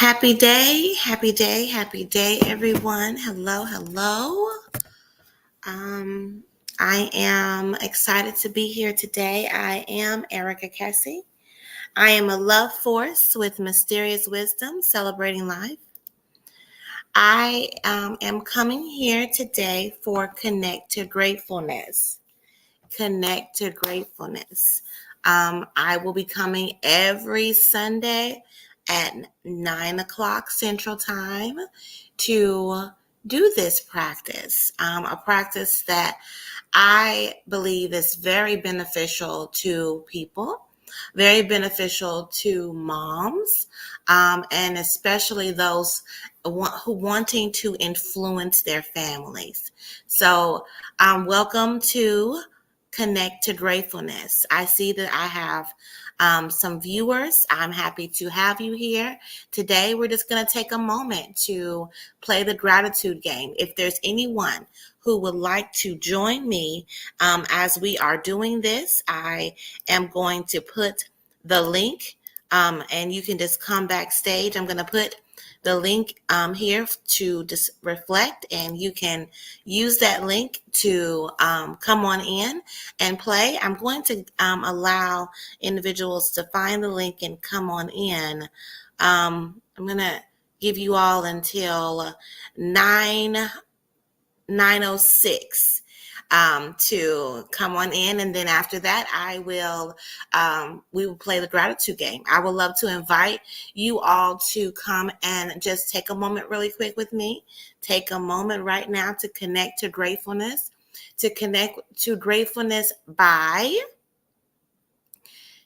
happy day, everyone. Hello, hello. Um, I am excited to be here today. I am Erica Kessie. I am a love force with mysterious wisdom, celebrating life. I am coming here today for Connect to Gratefulness. Connect to Gratefulness. I will be coming every Sunday at 9 o'clock Central Time to do this practice, a practice that I believe is very beneficial to people, very beneficial to moms, and especially those who wanting to influence their families. So, welcome to Connect to Gratefulness. I see that I have some viewers. I'm happy to have you here. Today, we're just going to take a moment to play the gratitude game. If there's anyone who would like to join me as we are doing this, I am going to put the link and you can just come backstage. I'm going to put the link here to just reflect, and you can use that link to come on in and play. I'm going to allow individuals to find the link and come on in. I'm going to give you all until 9:06 to come on in, and then after that we will play the gratitude game. I would love to invite you all to come and just take a moment really quick with me. Take a moment right now to connect to gratefulness, by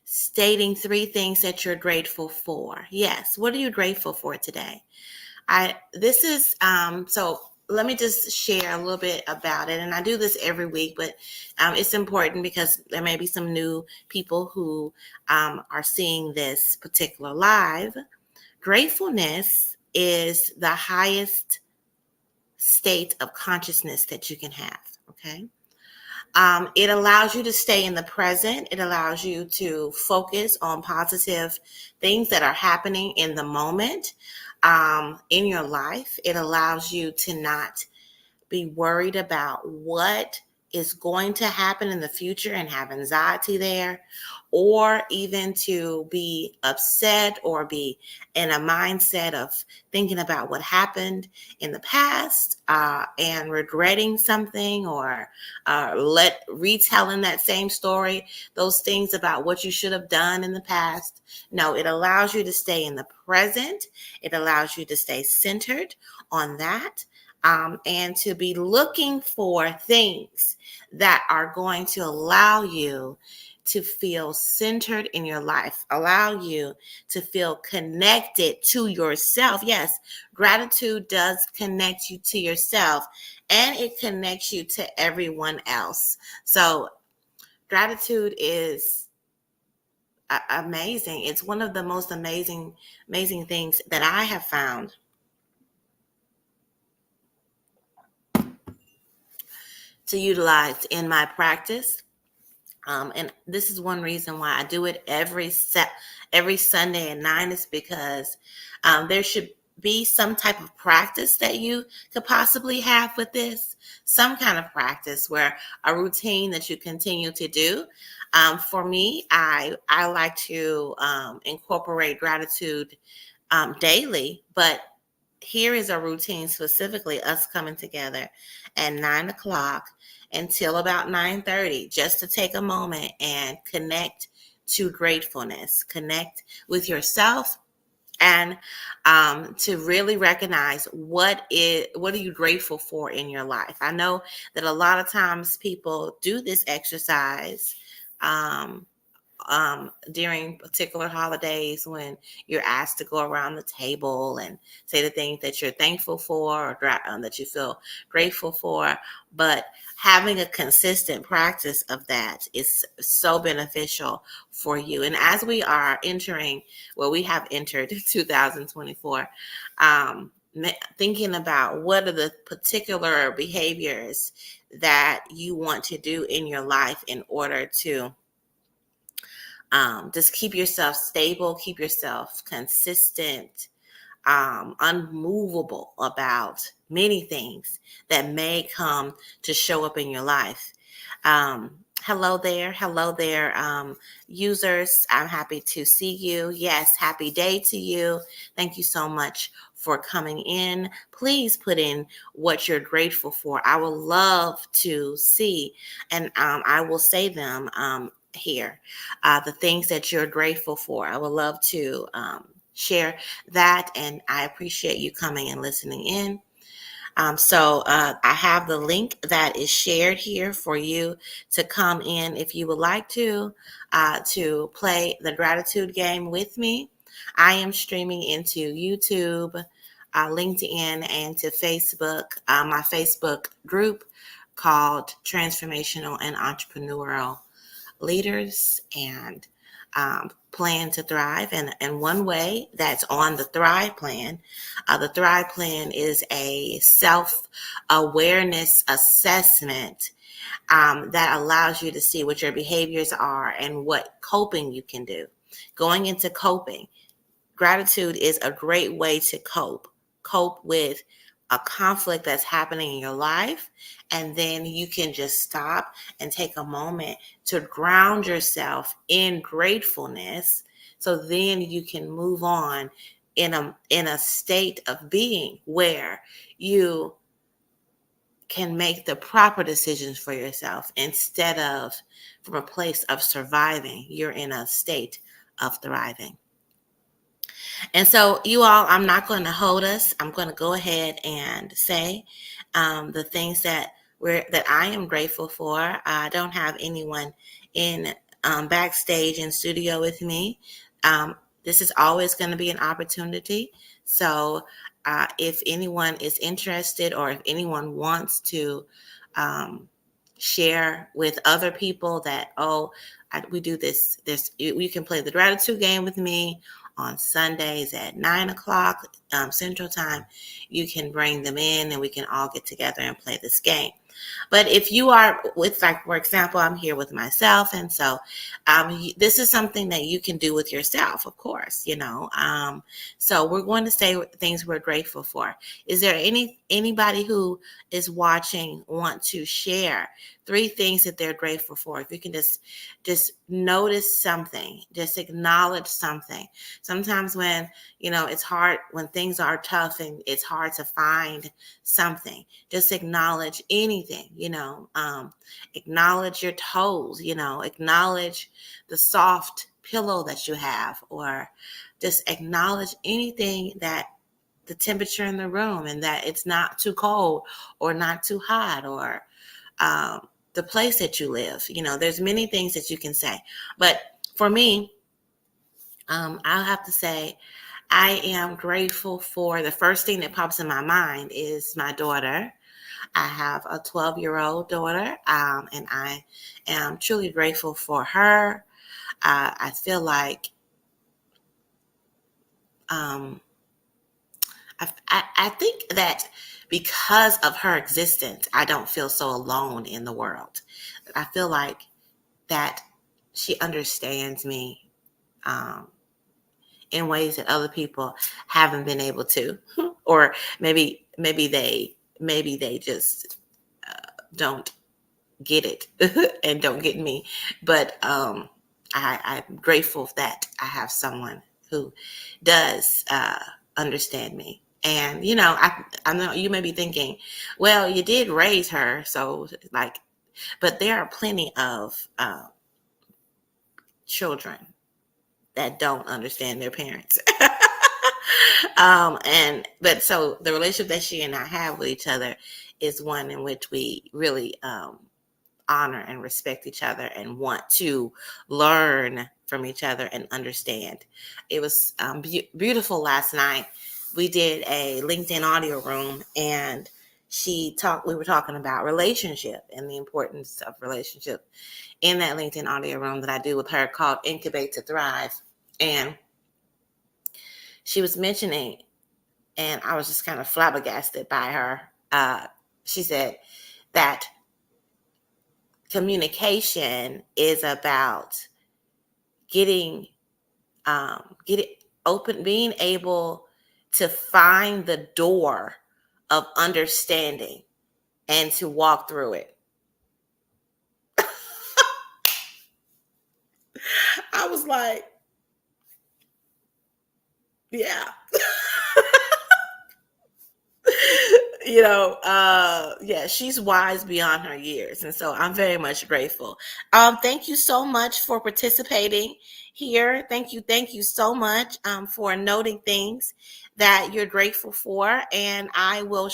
stating 3 things that you're grateful for. Yes, what are you grateful for today? So let me just share a little bit about it. And I do this every week, but it's important because there may be some new people who are seeing this particular live. Gratefulness is the highest state of consciousness that you can have, okay? It allows you to stay in the present. It allows you to focus on positive things that are happening in the moment in your life. It allows you to not be worried about what is going to happen in the future and have anxiety there, or even to be upset or be in a mindset of thinking about what happened in the past and regretting something, or retelling that same story, those things about what you should have done in the past. No, it allows you to stay in the present. It allows you to stay centered on that. And to be looking for things that are going to allow you to feel centered in your life, allow you to feel connected to yourself. Yes, gratitude does connect you to yourself, and it connects you to everyone else. So gratitude is amazing. It's one of the most amazing things that I have found to utilize in my practice. And this is one reason why I do it every Sunday at 9, is because there should be some type of practice that you could possibly have with this, some kind of practice where a routine that you continue to do. For me, I like to incorporate gratitude daily, but here is a routine, specifically us coming together at 9 o'clock until about 9:30, just to take a moment and connect to gratefulness, connect with yourself, and to really recognize what are you grateful for in your life. I know that a lot of times people do this exercise during particular holidays, when you're asked to go around the table and say the things that you're thankful for, or that you feel grateful for. But having a consistent practice of that is so beneficial for you. And as we are we have entered 2024, thinking about what are the particular behaviors that you want to do in your life in order to just keep yourself stable, keep yourself consistent, unmovable about many things that may come to show up in your life. Hello there, users. I'm happy to see you. Yes, happy day to you. Thank you so much for coming in. Please put in what you're grateful for. I would love to see, and I will say them here. The things that you're grateful for. I would love to share that, and I appreciate you coming and listening in. So I have the link that is shared here for you to come in if you would like to play the gratitude game with me. I am streaming into YouTube, LinkedIn, and to Facebook, my Facebook group called Transformational and Entrepreneurial Leaders, and Plan to Thrive. And one way that's on the Thrive Plan is a self-awareness assessment that allows you to see what your behaviors are and what coping you can do. Going into coping, gratitude is a great way to cope with a conflict that's happening in your life. And then you can just stop and take a moment to ground yourself in gratefulness. So then you can move on in a state of being where you can make the proper decisions for yourself instead of from a place of surviving. You're in a state of thriving. And so, you all, I'm not going to hold us. I'm going to go ahead and say the things that I am grateful for. I don't have anyone in backstage in studio with me. This is always going to be an opportunity. So, if anyone is interested, or if anyone wants to share with other people that, we do this, you can play the gratitude game with me on Sundays at 9 o'clock Central Time. You can bring them in and we can all get together and play this game. But if you are with, like, for example, I'm here with myself. And so this is something that you can do with yourself, of course, so we're going to say things we're grateful for. Is there anybody who is watching want to share 3 things that they're grateful for? If you can just notice something, just acknowledge something. Sometimes when, it's hard, when things are tough and it's hard to find something, just acknowledge anything, acknowledge your toes, acknowledge the soft pillow that you have, or just acknowledge anything, that the temperature in the room, and that it's not too cold or not too hot, or the place that you live. There's many things that you can say. But for me, I'll have to say I am grateful for, the first thing that pops in my mind is my daughter. I have a 12-year-old daughter, and I am truly grateful for her. I feel like I think that because of her existence, I don't feel so alone in the world. I feel like that she understands me in ways that other people haven't been able to, or maybe they just don't get it and don't get me. But I'm grateful that I have someone who does understand me. And I know you may be thinking, well, you did raise her, so but there are plenty of children that don't understand their parents. But so the relationship that she and I have with each other is one in which we really honor and respect each other and want to learn from each other and understand. It was beautiful last night. We did a LinkedIn audio room, and we were talking about relationship and the importance of relationship in that LinkedIn audio room that I do with her, called Incubate to Thrive. And she was mentioning, and I was just kind of flabbergasted by her. She said that communication is about getting open, being able to find the door of understanding and to walk through it. I was like, yeah. Yeah, she's wise beyond her years. And so I'm very much grateful. Thank you so much for participating here. Thank you so much for noting things that you're grateful for. And I will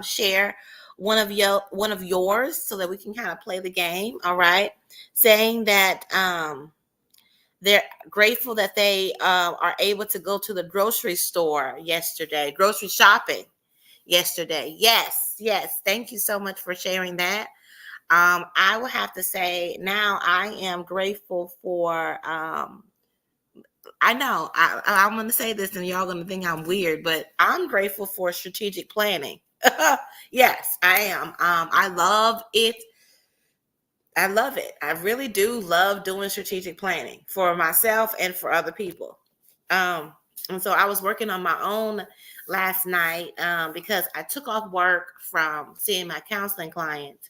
share one of yours so that we can kind of play the game. All right. Saying that they're grateful that they are able to go to the grocery store yesterday, grocery shopping yesterday. Yes, yes. Thank you so much for sharing that. I will have to say now I am grateful for, I know I'm going to say this and y'all going to think I'm weird, but I'm grateful for strategic planning. Yes, I am. I love it. I love it. I really do love doing strategic planning for myself and for other people. And so I was working on my own last night because I took off work from seeing my counseling client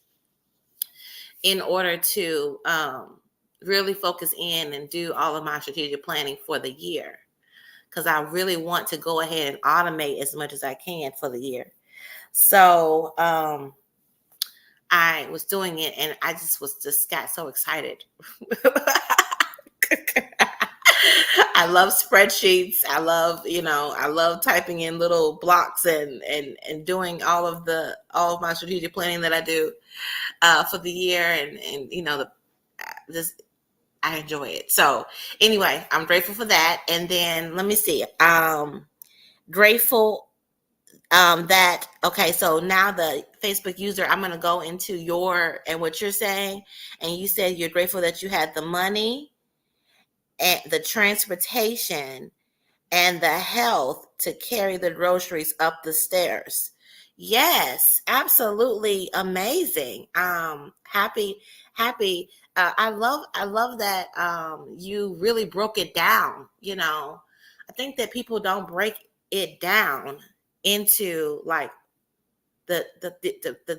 in order to really focus in and do all of my strategic planning for the year. Because I really want to go ahead and automate as much as I can for the year. So I was doing it and I just got so excited. I love spreadsheets. I love typing in little blocks and doing all of my strategic planning that I do for the year and just I enjoy it. So anyway, I'm grateful for that. And then let me see. Grateful that okay, so now the Facebook user, I'm gonna go into what you're saying, and you said you're grateful that you had the money and the transportation and the health to carry the groceries up the stairs. Yes, absolutely amazing. Happy. I love that you really broke it down. I think that people don't break it down into like the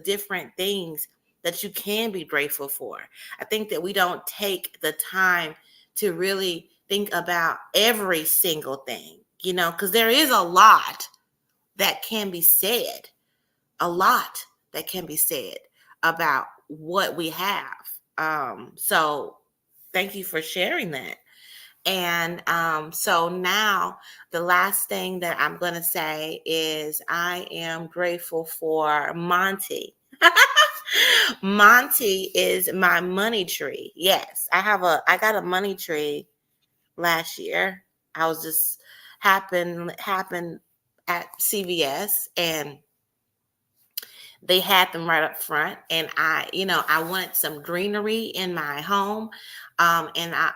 different things that you can be grateful for. I think that we don't take the time to really think about every single thing, because there is a lot that can be said, a lot that can be said about what we have. So thank you for sharing that. And so now the last thing that I'm going to say is I am grateful for Monty. Monty is my money tree. Yes, I got a money tree last year. I was just happened at CVS and they had them right up front and I wanted some greenery in my home. And I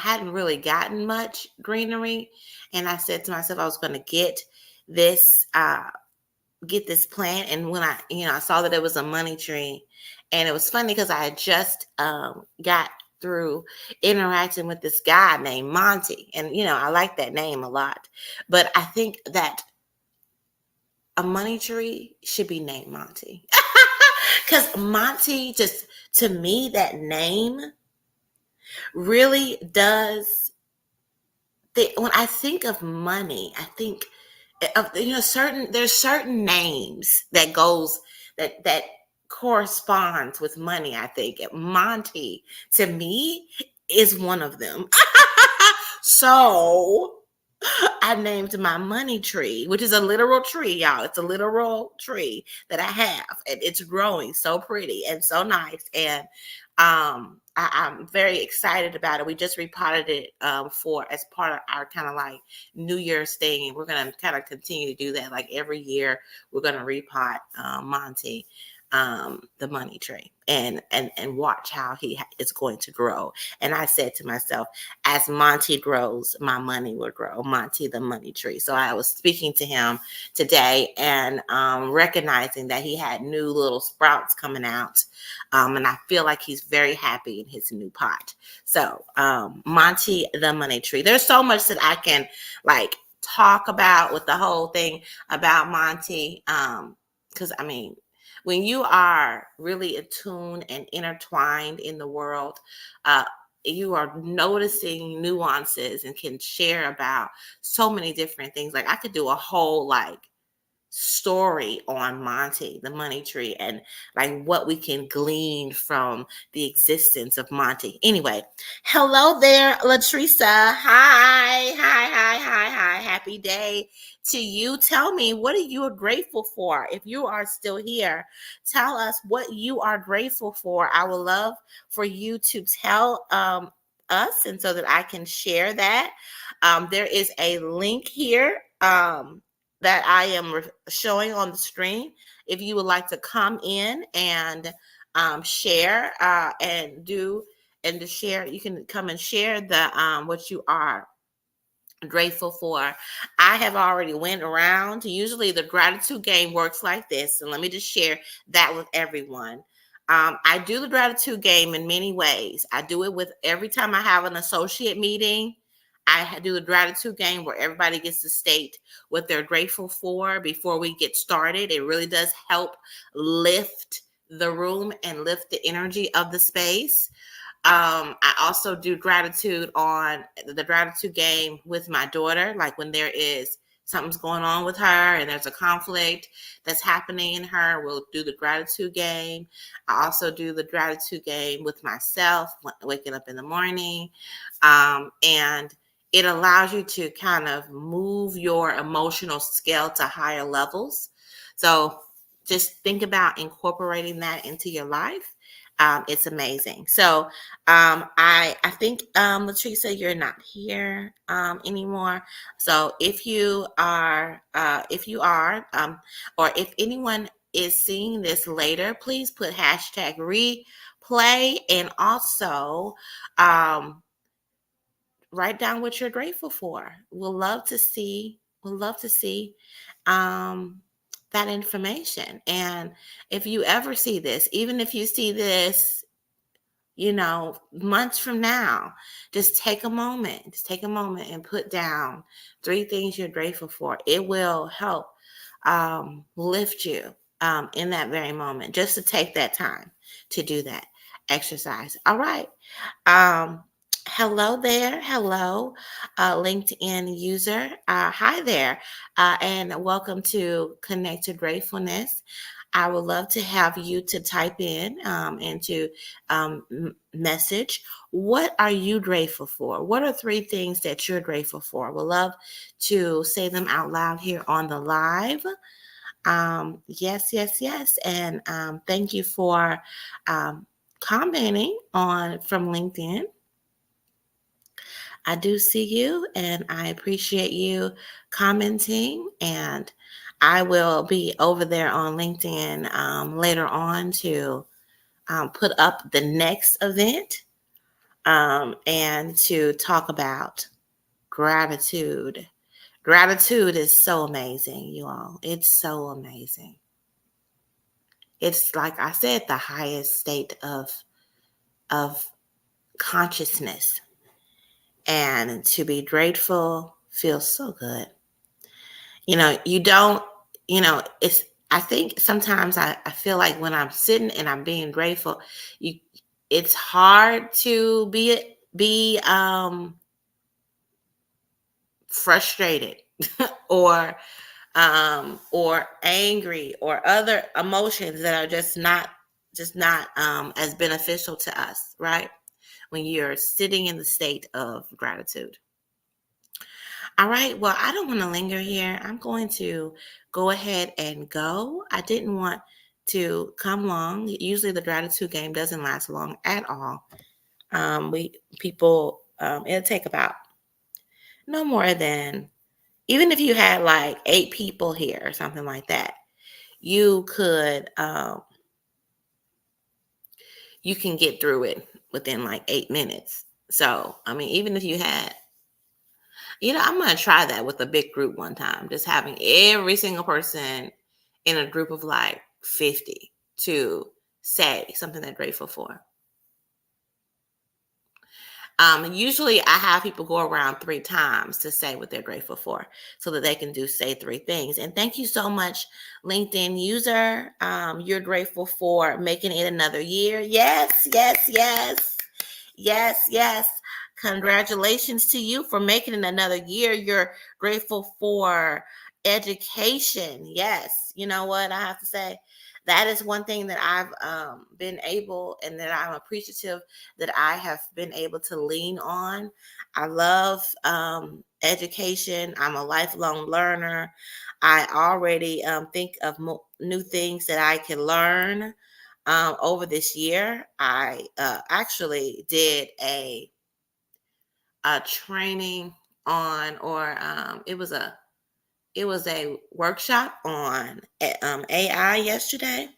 hadn't really gotten much greenery. And I said to myself, I was going to this, get this plant. And when I saw that it was a money tree, and it was funny because I had just got through interacting with this guy named Monty. And, I like that name a lot. But I think that a money tree should be named Monty. Because Monty, just to me, that name really does. When I think of money, I think of there's certain names that corresponds with money. I think Monty to me is one of them. So I named my money tree, which is a literal tree, y'all. It's a literal tree that I have, and it's growing so pretty and so nice. And I'm very excited about it. We just repotted it for as part of our kind of like New Year's thing, and we're gonna kind of continue to do that. Like every year, we're gonna repot Monty, the money tree, and watch how he is going to grow. And I said to myself, as Monty grows, my money will grow. Monty, the money tree. So I was speaking to him today and recognizing that he had new little sprouts coming out. And I feel like he's very happy in his new pot. So Monty, the money tree. There's so much that I can like talk about with the whole thing about Monty. Because I mean, when you are really attuned and intertwined in the world, uh, you are noticing nuances and can share about so many different things. Like I could do a whole story on Monty, the money tree, and like what we can glean from the existence of Monty. Anyway, hello there, Latresa. Hi. Happy day to you. Tell me, what are you grateful for? If you are still here, tell us what you are grateful for. I would love for you to tell us, and so that I can share that. There is a link here. That I am showing on the screen. If you would like to come in and share and to share, you can come and share the what you are grateful for. I have already went around. Usually the gratitude game works like this, and let me just share that with everyone. I do the gratitude game in many ways. I do it with every time I have an associate meeting. I do the gratitude game where everybody gets to state what they're grateful for before we get started. It really does help lift the room and lift the energy of the space. I also do gratitude on the gratitude game with my daughter, like when there is something's going on with her and there's a conflict that's happening in her, we'll do the gratitude game. I also do the gratitude game with myself, waking up in the morning. And it allows you to kind of move your emotional scale to higher levels. So just think about incorporating that into your life. It's amazing. So I think Latresa, you're not here anymore. So if you are, or if anyone is seeing this later, please put hashtag replay and also write down what you're grateful for. We'll love to see um, that information. And if you ever see this, even if you see this, months from now, just take a moment and put down 3 things you're grateful for. It will help lift you in that very moment, just to take that time to do that exercise. All right. Um, Hello there. Hello, LinkedIn user. Hi there. And welcome to Connect to Gratefulness. I would love to have you to type in and to message. What are you grateful for? What are 3 things that you're grateful for? I would love to say them out loud here on the live. Yes. And thank you for commenting on from LinkedIn. I do see you and I appreciate you commenting. And I will be over there on LinkedIn later on to put up the next event and to talk about gratitude. Gratitude is so amazing, you all. It's so amazing. It's like I said, the highest state of consciousness. And to be grateful feels so good. You don't, I think sometimes I feel like when I'm sitting and I'm being grateful, it's hard to be frustrated or angry or other emotions that are just not as beneficial to us, right? When you're sitting in the state of gratitude. All right. Well, I don't want to linger here. I'm going to go ahead and go. I didn't want to come long. Usually the gratitude game doesn't last long at all. It'll take about no more than, even if you had like 8 people here or something like that, you can get through it within like 8 minutes. So, I mean, even if you had, I'm going to try that with a big group one time, just having every single person in a group of like 50 to say something they're grateful for. Usually I have people go around 3 times to say what they're grateful for so that they can say 3 things. And thank you so much, LinkedIn user. You're grateful for making it another year. Yes, yes, yes. Yes, yes. Congratulations to you for making it another year. You're grateful for education. Yes. You know what I have to say? That is one thing that I've been able and that I'm appreciative that I have been able to lean on. I love education. I'm a lifelong learner. I already think of new things that I can learn. Over this year, I actually did a training on, or it was a workshop on AI yesterday,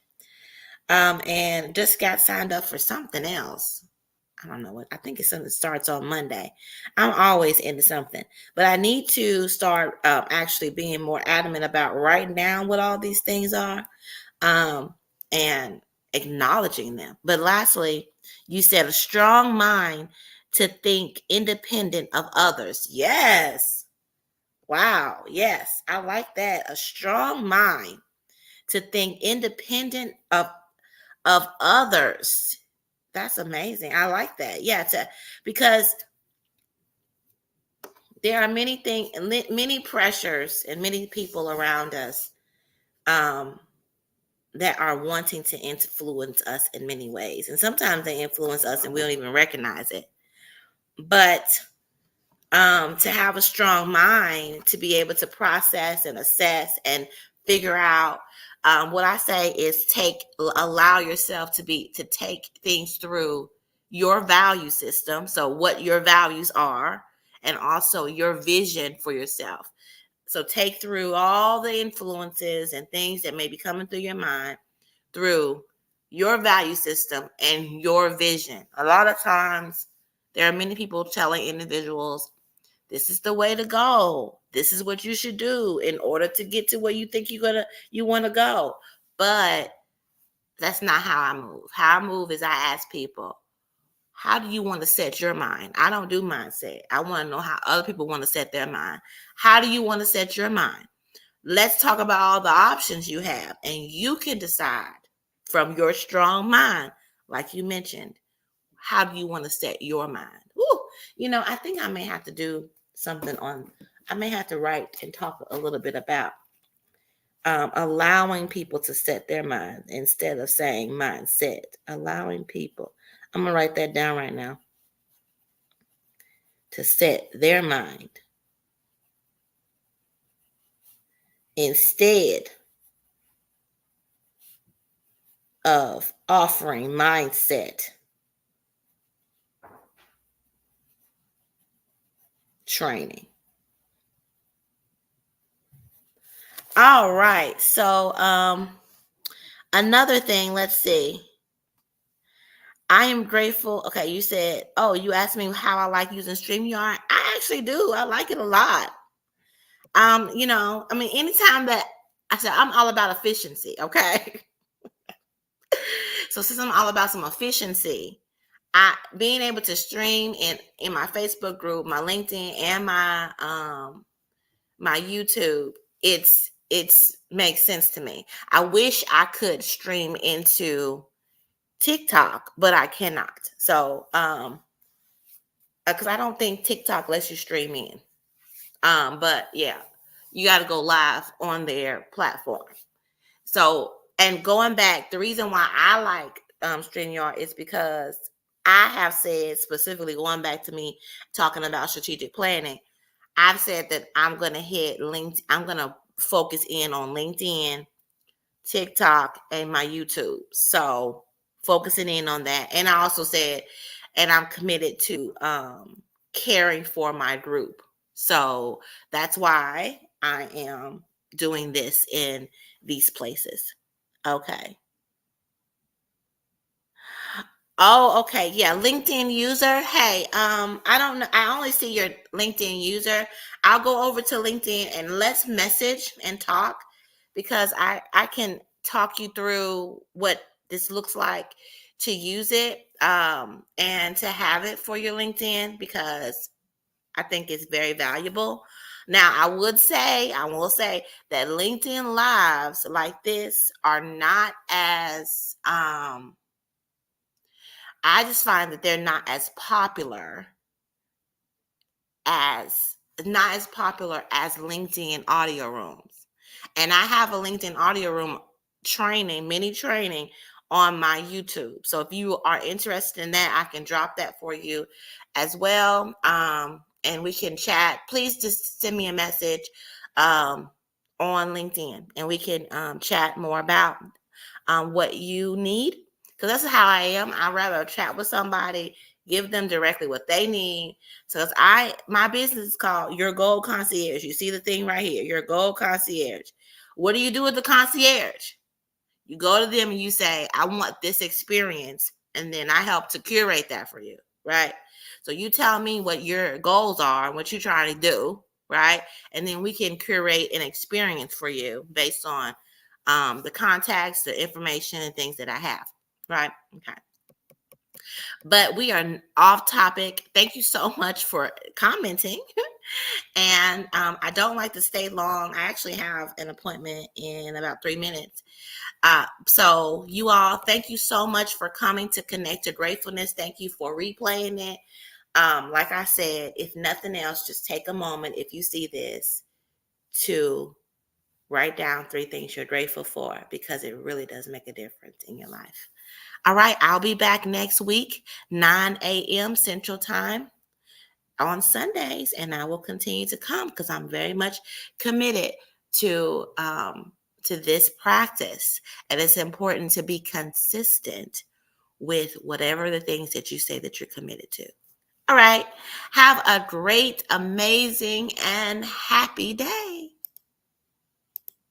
and just got signed up for something else. I don't know what. I think it's something that starts on Monday. I'm always into something, but I need to start actually being more adamant about writing down what all these things are, um, and acknowledging them. But lastly, you said a strong mind to think independent of others. Yes. Wow. Yes. I like that. A strong mind to think independent of others. That's amazing. I like that. Yeah, because there are many things, many pressures, and many people around us um, that are wanting to influence us in many ways. And sometimes they influence us and we don't even recognize it. But to have a strong mind, to be able to process and assess and figure out, what I say is allow yourself to take things through your value system. So what your values are, and also your vision for yourself. So take through all the influences and things that may be coming through your mind through your value system and your vision. A lot of times, there are many people telling individuals, this is the way to go. This is what you should do in order to get to where you think you want to go. But that's not how I move. How I move is I ask people, how do you want to set your mind? I don't do mindset. I want to know how other people want to set their mind. How do you want to set your mind? Let's talk about all the options you have, and you can decide from your strong mind, like you mentioned, how do you want to set your mind? Ooh, I think I may have to do something I may have to write and talk a little bit about allowing people to set their mind instead of saying mindset. Allowing people. I'm going to write that down right now. To set their mind instead of offering mindset training. All right. So, another thing, let's see. I am grateful. Okay, you said, oh, you asked me how I like using StreamYard. I actually do. I like it a lot. Anytime that I said I'm all about efficiency, okay? So since I'm all about some efficiency, I being able to stream in my Facebook group, my LinkedIn, and my YouTube, it's makes sense to me. I wish I could stream into TikTok, but I cannot. So because I don't think TikTok lets you stream in. But yeah, you got to go live on their platform. So, and going back, the reason why I like StreamYard is because I have said, specifically going back to me talking about strategic planning, I've said that I'm going to hit LinkedIn. I'm going to focus in on LinkedIn, TikTok, and my YouTube. So focusing in on that. And I also said, and I'm committed to caring for my group. So that's why I am doing this in these places. Okay. Oh, okay. Yeah, LinkedIn user. Hey, I don't know. I only see your LinkedIn user. I'll go over to LinkedIn and let's message and talk, because I can talk you through what this looks like to use it and to have it for your LinkedIn because I think it's very valuable. Now, I will say that LinkedIn Lives like this are not as, I just find that they're as not as popular as LinkedIn audio rooms. And I have a LinkedIn audio room mini training on my YouTube. So if you are interested in that, I can drop that for you as well. And we can chat. Please just send me a message on LinkedIn and we can chat more about what you need. Because that's how I am. I'd rather chat with somebody, give them directly what they need. So my business is called Your Gold Concierge. You see the thing right here, Your Gold Concierge. What do you do with the concierge? You go to them and you say, I want this experience. And then I help to curate that for you, right? So you tell me what your goals are and what you're trying to do, right? And then we can curate an experience for you based on the contacts, the information, and things that I have, right? Okay. But we are off topic. Thank you so much for commenting. And I don't like to stay long. I actually have an appointment in about 3 minutes. So you all, thank you so much for coming to Connect to Gratefulness. Thank you for replaying it. Like I said, if nothing else, just take a moment if you see this to write down 3 things you're grateful for because it really does make a difference in your life. All right, I'll be back next week, 9 a.m. Central Time on Sundays, and I will continue to come because I'm very much committed to this practice, and it's important to be consistent with whatever the things that you say that you're committed to. All right, have a great, amazing, and happy day.